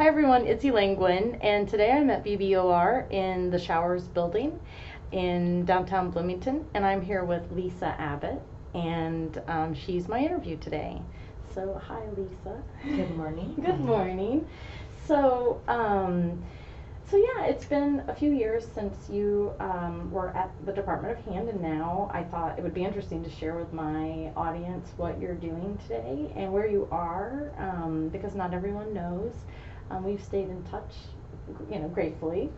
Hi everyone, it's Elaine Guinn, and today I'm at BBoR in the Showers building in downtown Bloomington, and I'm here with Lisa Abbott, and she's my interview today. So hi Lisa. Good morning. Good morning. So, so yeah, it's been a few years since you were at the Department of Hand, and now I thought it would be interesting to share with my audience what you're doing today and where you are, because not everyone knows. We've stayed in touch, gratefully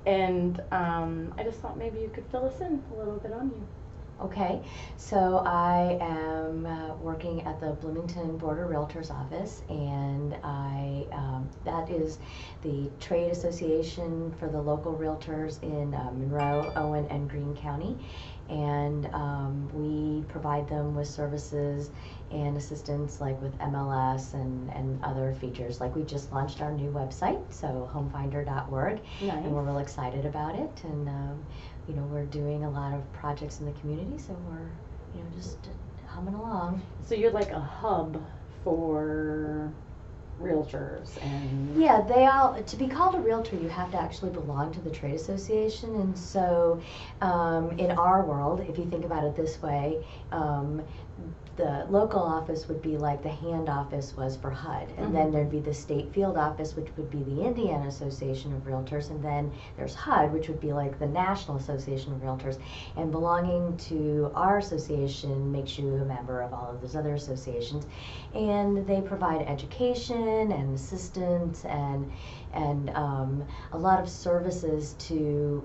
and I just thought maybe you could fill us in a little bit on you. Okay, so I am working at the Bloomington Board of Realtors office, and that is the trade association for the local realtors in Monroe, Owen, and Greene County. And we provide them with services and assistance like with MLS and other features. Like we just launched our new website, so homefinder.org, Nice. and we're real excited about it. And we're doing a lot of projects in the community, so we're just humming along. So you're like a hub for realtors and... Yeah, to be called a realtor, you have to actually belong to the trade association. And so in our world, if you think about it this way, the local office would be like the hand office was for HUD, and then there'd be the state field office, which would be the Indiana Association of Realtors, and then there's HUD, which would be like the National Association of Realtors. And belonging to our association makes you a member of all of those other associations, and they provide education and assistance and a lot of services to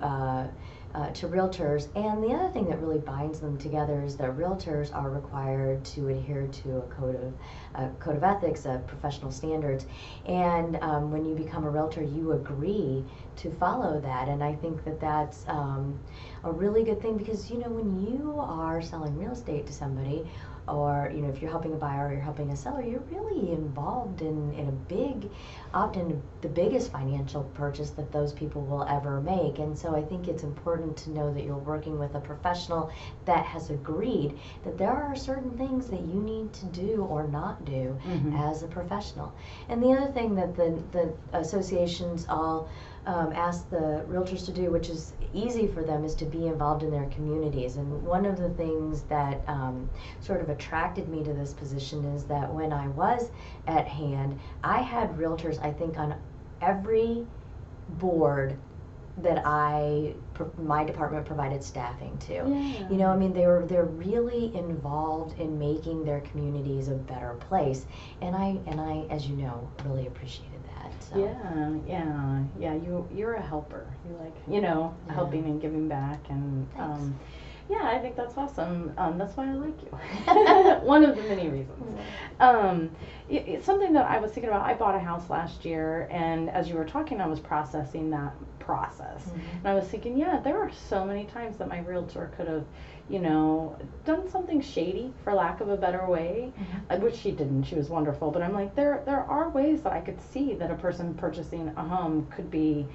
realtors. And the other thing that really binds them together is that realtors are required to adhere to a code of ethics, professional standards. And when you become a realtor, you agree to follow that. And I think that that's a really good thing, because when you are selling real estate to somebody, or if you're helping a buyer or you're helping a seller, you're really involved in a big, often the biggest financial purchase that those people will ever make. And so I think it's important to know that you're working with a professional that has agreed that there are certain things that you need to do or not do as a professional. And the other thing that the associations all ask the realtors to do, which is easy for them, is to be involved in their communities. And one of the things that sort of attracted me to this position is that when I was at Hand, I had realtors, I think, on every board that my department provided staffing to. Yeah. They're really involved in making their communities a better place, and I, as you know, really appreciated that. So. Yeah. You're a helper. You like helping and giving back, and yeah, I think that's awesome. That's why I like you. One of the many reasons. It's something that I was thinking about. I bought a house last year, and as you were talking, I was processing that process. And I was thinking, yeah, there are so many times that my realtor could have, done something shady, for lack of a better way, which she didn't. She was wonderful. But I'm like, there are ways that I could see that a person purchasing a home could be,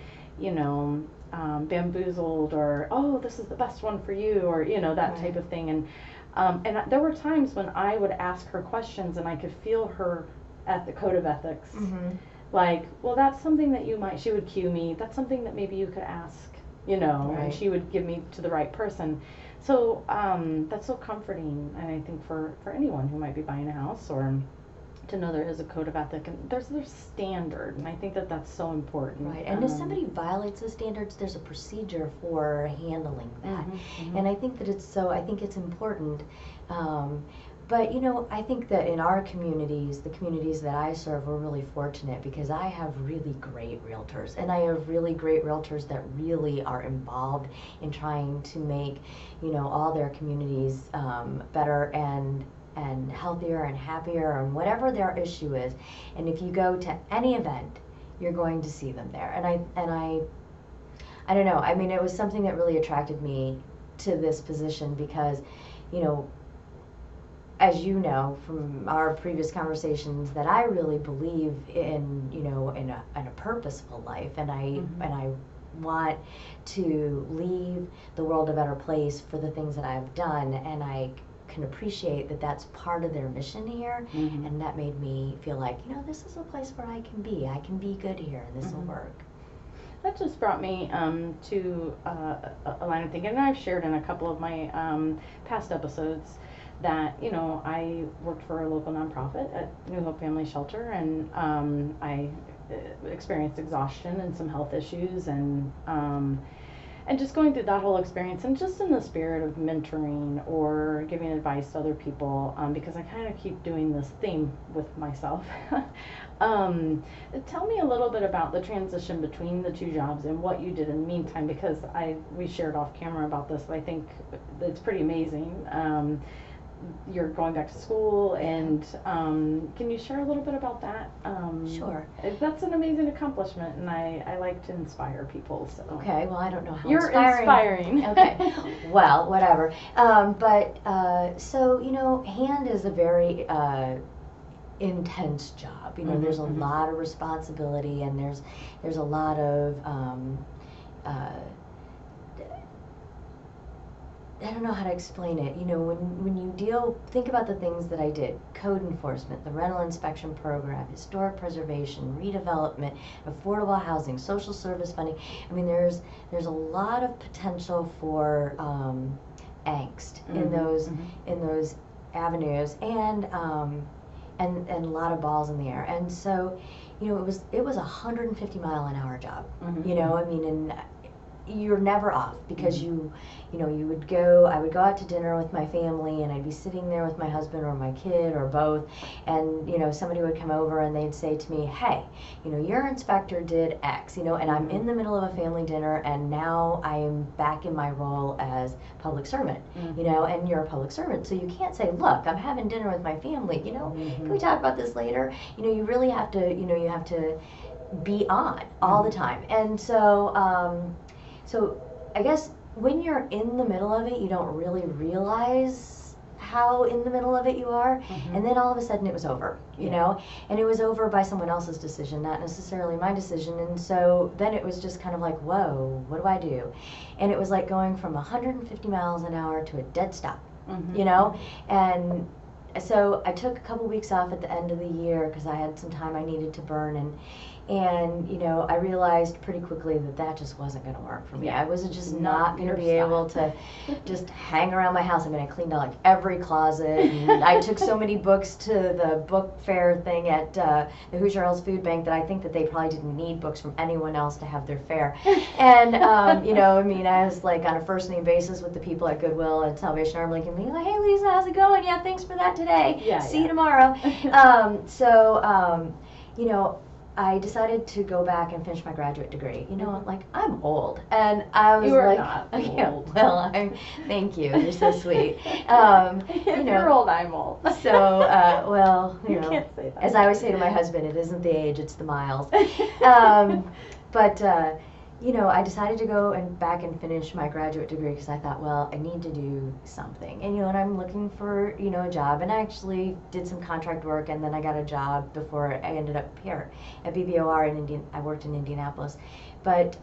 bamboozled, or, oh, this is the best one for you, or that type of thing. And there were times when I would ask her questions and I could feel her at the code of ethics, like, well, that's something that she would cue me, that's something that maybe you could ask, and she would give me to the right person. So that's so comforting, and I think for anyone who might be buying a house, or to know there is a code of ethic, and there's standard, and I think that that's so important. Right, and if somebody violates the standards, there's a procedure for handling that. And I think that it's important. But I think that in our communities, the communities that I serve, we're really fortunate, because I have really great realtors, and I have really great realtors that really are involved in trying to make all their communities better and healthier and happier, and whatever their issue is. And if you go to any event, you're going to see them there. And I don't know. I mean, it was something that really attracted me to this position, because, as you know from our previous conversations, that I really believe in, in a purposeful life, and I want to leave the world a better place for the things that I've done, and I can appreciate that that's part of their mission here, and that made me feel like, this is a place where I can be good here, and this will work. That just brought me to a line of thinking, and I've shared in a couple of my past episodes that, I worked for a local nonprofit at New Hope Family Shelter, and I experienced exhaustion and some health issues, and just going through that whole experience, and just in the spirit of mentoring or giving advice to other people, because I kind of keep doing this theme with myself. Tell me a little bit about the transition between the two jobs and what you did in the meantime, because we shared off camera about this, but I think it's pretty amazing. You're going back to school, and can you share a little bit about that? Sure. That's an amazing accomplishment, and I like to inspire people. So. Okay, well, I don't know how you're inspiring. Okay, well, whatever. So, hand is a very intense job. There's a lot of responsibility, and there's a lot of I don't know how to explain it. When you think about the things that I did: code enforcement, the rental inspection program, historic preservation, redevelopment, affordable housing, social service funding. I mean, there's a lot of potential for angst in those avenues, and a lot of balls in the air. And so, it was a 150-mile-an-hour job. And you're never off, because I would go out to dinner with my family, and I'd be sitting there with my husband or my kid or both, and somebody would come over and they'd say to me, hey, your inspector did X, and I'm in the middle of a family dinner, and now I am back in my role as public servant, and you're a public servant, so you can't say, look, I'm having dinner with my family, can we talk about this later? You really have to be on all the time. And so I guess when you're in the middle of it, you don't really realize how in the middle of it you are. And then all of a sudden it was over, and it was over by someone else's decision, not necessarily my decision. And so then it was just kind of like, whoa, what do I do? And it was like going from 150 miles an hour to a dead stop, And so I took a couple weeks off at the end of the year because I had some time I needed to burn, and I realized pretty quickly that just wasn't going to work for me. I was just not going to be able to just hang around my house. I mean, I cleaned out like every closet, and I took so many books to the book fair thing at the Hoosier Hills Food Bank that I think that they probably didn't need books from anyone else to have their fair. And I was like on a first name basis with the people at Goodwill and Salvation Army, and being like, hey Lisa, how's it going? Yeah, thanks for that today. See you tomorrow. I decided to go back and finish my graduate degree. I'm old, and I was not old. Well, thank you. You're so sweet. If you're old, I'm old. So, you can't say that. As I always say to my husband, it isn't the age, it's the miles. I decided to go back and finish my graduate degree because I thought, well, I need to do something. And I'm looking for, a job. And I actually did some contract work, and then I got a job before I ended up here at BBoR I worked in Indianapolis. But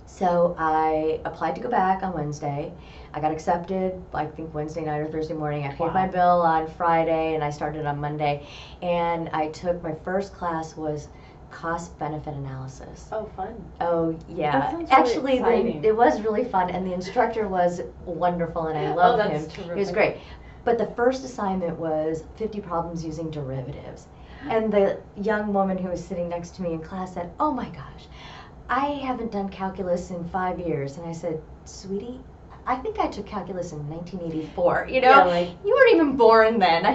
so I applied to go back on Wednesday. I got accepted, I think Wednesday night or Thursday morning. I paid my bill on Friday, and I started on Monday. And I took my first class was cost-benefit analysis. Oh, fun. Oh, yeah. That sounds Actually, really exciting. It was really fun, and the instructor was wonderful, and I loved him. Terrific. He was great. But the first assignment was 50 problems using derivatives. And the young woman who was sitting next to me in class said, oh my gosh, I haven't done calculus in 5 years. And I said, sweetie, I think I took calculus in 1984, you weren't even born then,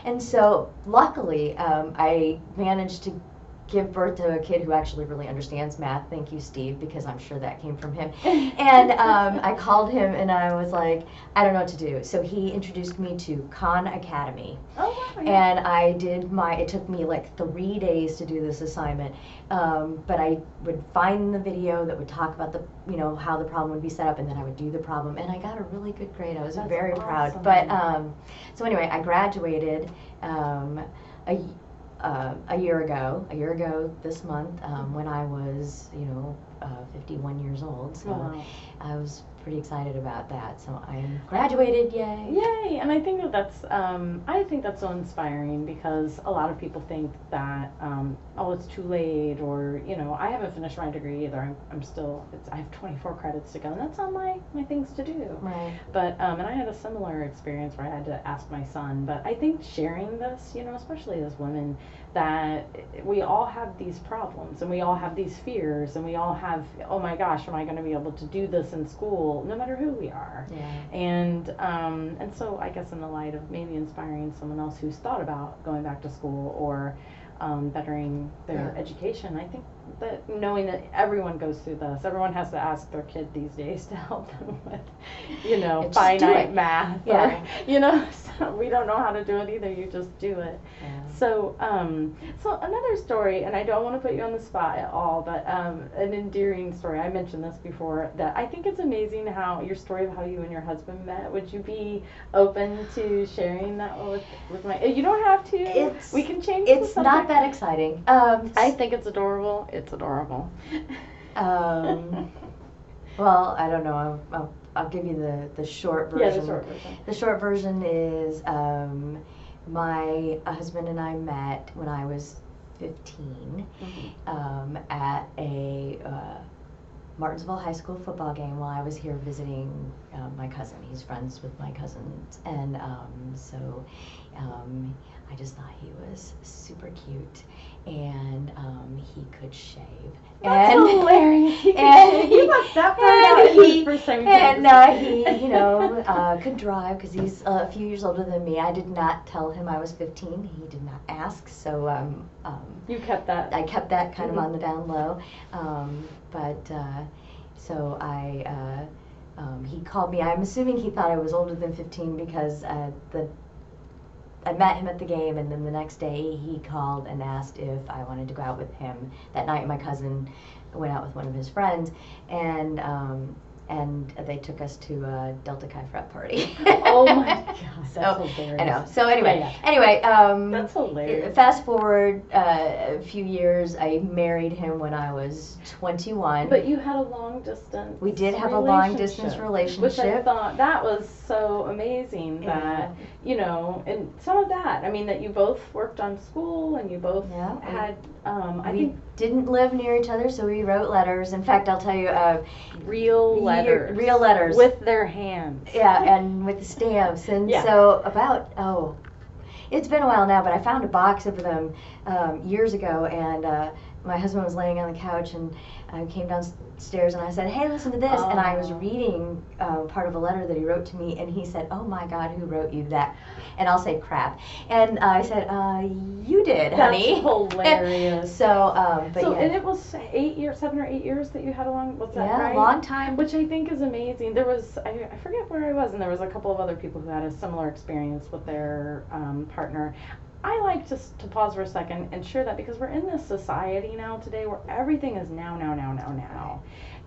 And so luckily, I managed to give birth to a kid who actually really understands math. Thank you, Steve, because I'm sure that came from him. And I called him and I was like, I don't know what to do. So he introduced me to Khan Academy. Oh, wow. Yeah. And I did it took me like 3 days to do this assignment. But I would find the video that would talk about how the problem would be set up, and then I would do the problem. And I got a really good grade. I was very proud. But so anyway, I graduated a year ago this month, when I was 51 years old. So I was pretty excited about that. So I'm graduated, yay! Yay! And I think that's so inspiring, because a lot of people think that oh, it's too late, or I haven't finished my degree either. I have 24 credits to go, and that's on my things to do. Right. But and I had a similar experience where I had to ask my son. But I think sharing this, especially as women, that we all have these problems and we all have these fears and we all have, oh my gosh, am I going to be able to do this in school, no matter who we are? Yeah. And so I guess in the light of maybe inspiring someone else who's thought about going back to school or bettering their education, I think that knowing that everyone goes through this, everyone has to ask their kid these days to help them with, finite math. Yeah. Or, so we don't know how to do it either. You just do it. Yeah. So, so another story, and I don't want to put you on the spot at all, but an endearing story. I mentioned this before, that I think it's amazing how your story of how you and your husband met. Would you be open to sharing that with my? You don't have to. We can change. It's not that exciting. I think it's adorable. It's adorable. Well, I don't know. I'll give you the short version. Yeah, the short version. The short version is my husband and I met when I was 15 at a Martinsville High School football game while I was here visiting my cousin. He's friends with my cousins, and so I just thought he was super cute, and he could shave. That's and hilarious. He left that part out. He could drive, because he's a few years older than me. I did not tell him I was 15. He did not ask, so you kept that. I kept that kind of on the down low. So he called me. I'm assuming he thought I was older than 15 because I met him at the game, and then the next day he called and asked if I wanted to go out with him. That night my cousin went out with one of his friends, and they took us to a Delta Chi frat party. Oh my gosh, that's hilarious. I know. So anyway, that's hilarious. Fast forward a few years, I married him when I was 21. But you had a long distance. We did have a long distance relationship, which I thought that was so amazing. That and some of that. I mean, that you both worked on school and you both had. We didn't live near each other, so we wrote letters. In fact, I'll tell you, real letters with their hands. Yeah, and with the stamps. And so it's been a while now, but I found a box of them years ago, and my husband was laying on the couch, and I came downstairs and I said, "Hey, listen to this." And I was reading part of a letter that he wrote to me, and he said, "Oh my God, who wrote you that?" And I'll say crap. And I said, "You did, honey." That's hilarious. And it was 7 or 8 years that you had was that right? Yeah, long time. Which I think is amazing. There was, I forget where I was, and there was a couple of other people who had a similar experience with their partner. I like just to pause for a second and share that, because we're in this society now today where everything is now.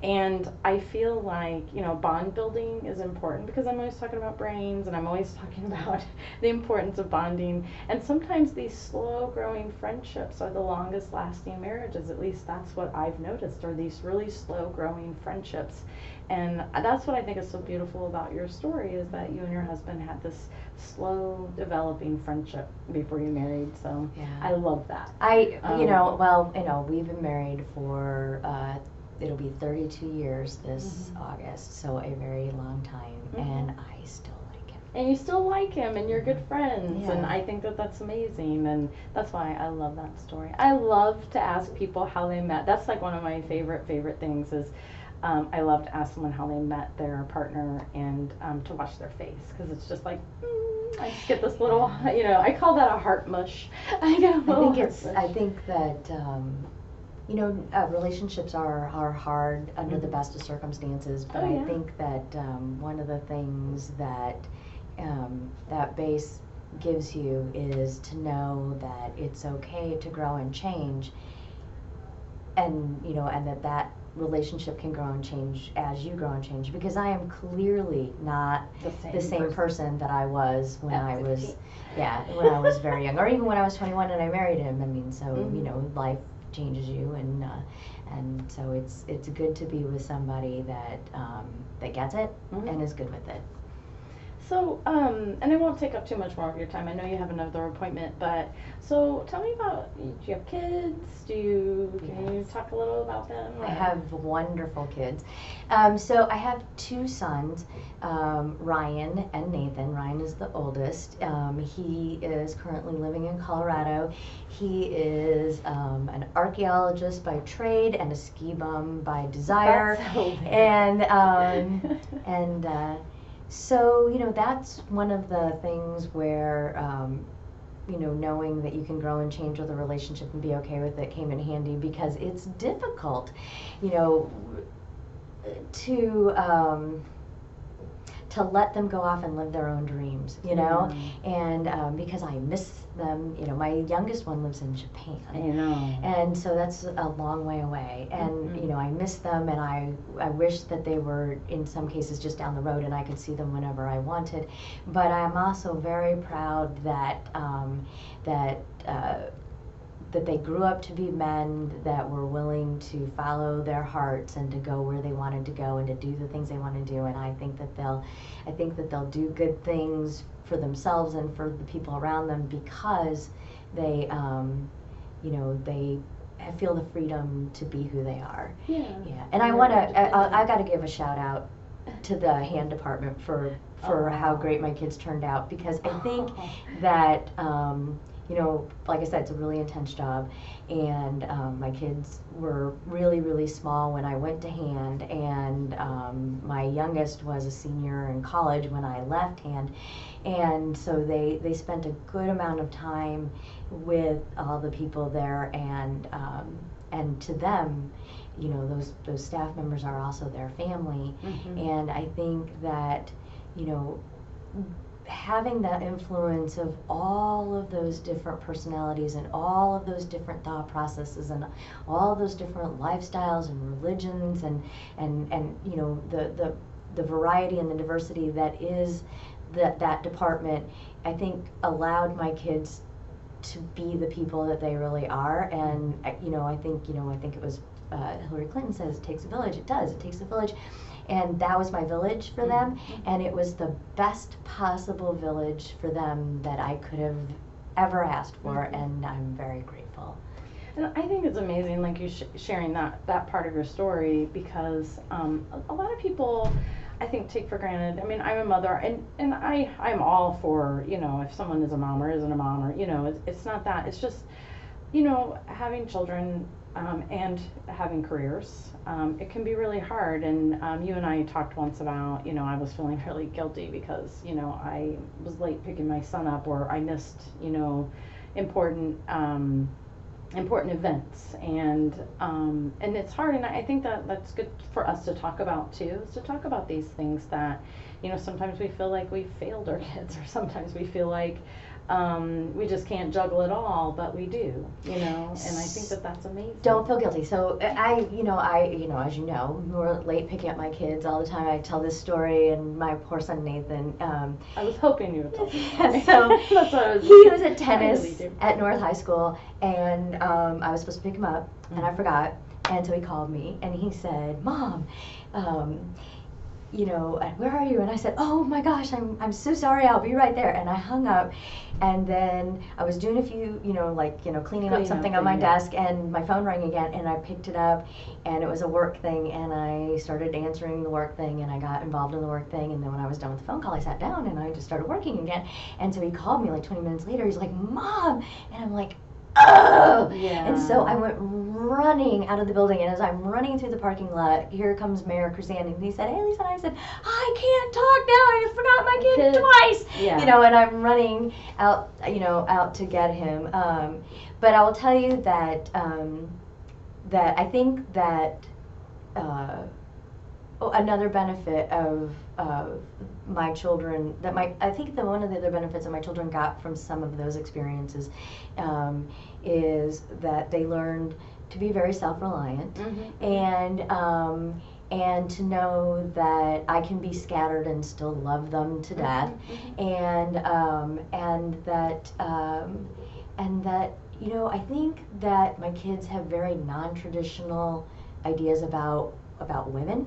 And I feel like, bond building is important, because I'm always talking about brains, and I'm always talking about the importance of bonding. And sometimes these slow growing friendships are the longest lasting marriages. At least that's what I've noticed, are these really slow growing friendships. And that's what I think is so beautiful about your story, is that you and your husband had this slow developing friendship before you married. So I love that. We've been married for it'll be 32 years this August, so a very long time, and I still like him. And you still like him, and you're good friends, and I think that that's amazing, and that's why I love that story. I love to ask people how they met. That's like one of my favorite things is I love to ask someone how they met their partner, and to watch their face, because it's just like, I just get this little, I call that a heart mush. I think that relationships are hard under the best of circumstances, but I think that one of the things that that base gives you is to know that it's okay to grow and change, and and that relationship can grow and change as you grow and change, because I am clearly not the same person that I was when I was very young, or even when I was 21 and I married him. I mean, so life changes you, and so it's good to be with somebody that gets it and is good with it. So, and I won't take up too much more of your time. I know you have another appointment, but so tell me about, do you have kids? Can you talk a little about them? I have wonderful kids. So I have two sons, Ryan and Nathan. Ryan is the oldest. He is currently living in Colorado. He is an archaeologist by trade and a ski bum by desire. That's so and so, you know, that's one of the things where, you know, knowing that you can grow and change with a relationship and be okay with it came in handy, because it's difficult, you know, to let them go off and live their own dreams, you know, and because I miss them, you know, my youngest one lives in Japan, and so that's a long way away, and you know, I miss them, and I wish that they were in some cases just down the road and I could see them whenever I wanted, but I'm also very proud that that they grew up to be men that were willing to follow their hearts and to go where they wanted to go and to do the things they want to do. And I think that they'll do good things for themselves and for the people around them, because they, you know, they feel the freedom to be who they are. Yeah. And I got to give a shout out to the hand department for how great my kids turned out, because I think that, you know, like I said, it's a really intense job, and my kids were really, really small when I went to hand, and my youngest was a senior in college when I left hand, and so they spent a good amount of time with all the people there, and to them, you know, those staff members are also their family, and I think that, you know, having that influence of all of those different personalities and all of those different thought processes and all of those different lifestyles and religions and you know, the variety and the diversity that is that department, I think allowed my kids to be the people that they really are. And you know, I think it was Hillary Clinton says it takes a village. It does. It takes a village. And that was my village for them, and it was the best possible village for them that I could have ever asked for, and I'm very grateful. And I think it's amazing, like you sharing that part of your story, because a lot of people, I think, take for granted. I mean, I'm a mother, and I'm all for, you know, if someone is a mom or isn't a mom, or, you know, it's not that. It's just, you know, having children and having careers, it can be really hard. And you and I talked once about, you know, I was feeling really guilty because, you know, I was late picking my son up, or I missed, you know, important events, and it's hard. And I think that's good for us to talk about too, is to talk about these things that, you know, sometimes we feel like we failed our kids, or sometimes we feel like we just can't juggle it all, but we do, you know, and I think that's amazing. Don't feel guilty. So I, as you know, we're late picking up my kids all the time. I tell this story, and my poor son Nathan. I was hoping you would tell me. So that's what I was. He was at tennis at North High School, and I was supposed to pick him up, and I forgot, and so he called me, and he said, "Mom, you know, where are you?" And I said, "Oh my gosh, I'm so sorry, I'll be right there." And I hung up, and then I was doing a few, you know, like, you know, cleaning up something on my desk, and my phone rang again, and I picked it up, and it was a work thing, and I started answering the work thing, and I got involved in the work thing, and then when I was done with the phone call, I sat down, and I just started working again. And so he called me like 20 minutes later, he's like, "Mom," and I'm like, "Oh!" Yeah. And so I went running out of the building, and as I'm running through the parking lot, here comes Mayor Cruzan, and he said, "Hey, Lisa," and I said, "I can't talk now, I forgot my kid twice." Yeah. You know, and I'm running out, you know, out to get him. But I will tell you that that I think that another benefit of my children, I think that one of the other benefits that my children got from some of those experiences is that they learned to be very self-reliant, and to know that I can be scattered and still love them to death, and that You know, I think that my kids have very non-traditional ideas about women,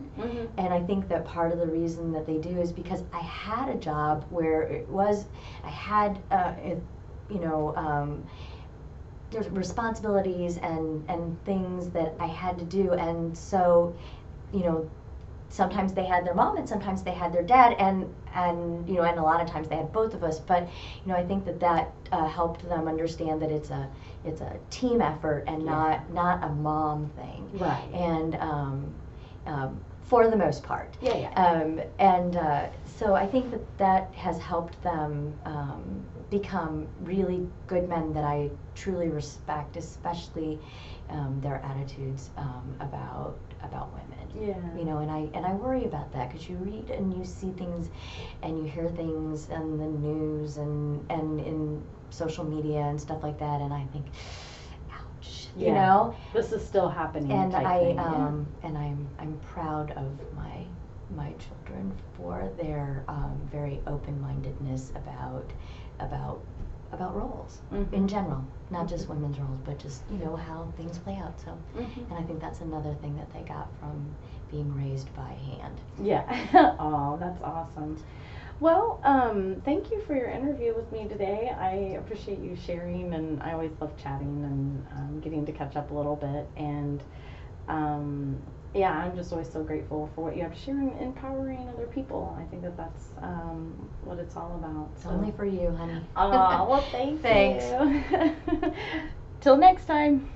and I think that part of the reason that they do is because I had a job where I had there's responsibilities and things that I had to do, and so, you know, sometimes they had their mom and sometimes they had their dad, and you know, and a lot of times they had both of us. But you know, I think that helped them understand that it's a team effort and not a mom thing. Right. And for the most part. So I think that has helped them become really good men that I truly respect, especially their attitudes about women. Yeah. You know, and I worry about that, because you read and you see things and you hear things in the news and in social media and stuff like that, and I think, ouch. Yeah. You know, this is still happening. and and I'm proud of my children for their very open-mindedness about roles in general, not just women's roles, but just, you know, how things play out. So, and I think that's another thing that they got from being raised by hand. Yeah. Oh, that's awesome. Well, thank you for your interview with me today. I appreciate you sharing, and I always love chatting and getting to catch up a little bit. And yeah, I'm just always so grateful for what you have to share and empowering other people. I think that's what it's all about. It's only for you, honey. Oh, well, thanks. Thanks. You. Till next time.